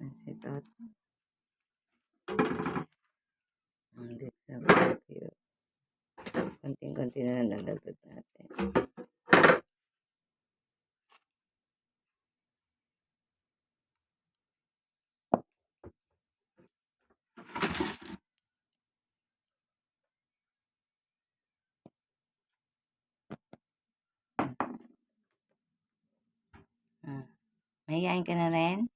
Sitot. Hindi sa barbecue. Konting-konti na lang nalagdag natin. Mahihain ka na rin?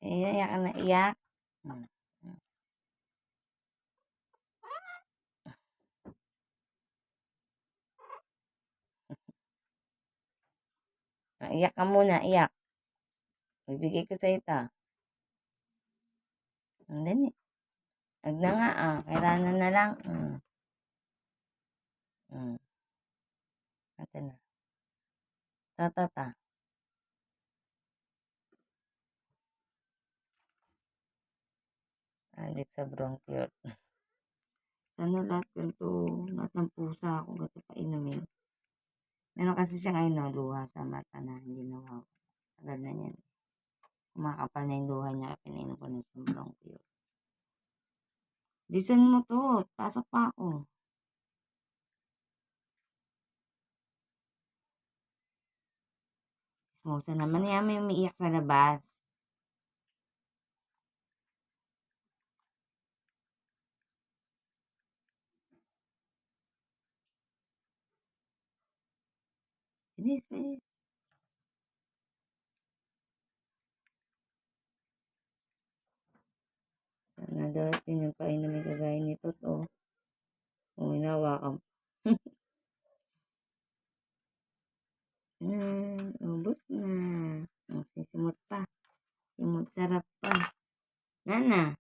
Iyak ka na iyak? Iyak ka muna, iyak. Bibigay ko sa ito. Hindi. Huwag na nga, kailangan na lang. Ate na. Ta. Adik sa bronchial. Sana lahat ganito, lahat ng pusa kung gato painumin. Meron kasi siyang luha sa mata na hindi nawawala. Tagal na yan. Kumakapal na yung luha niya, pinainom ko na siyang bronchial. Listen mo to, pasok pa ako. Smosa naman yan, may umiiyak sa labas. Bilis. Sana dapat yung painumin kagaya nito to. Kung hinawakan. Ubos na. Sisimot pa. Simot sarap pa. Nana.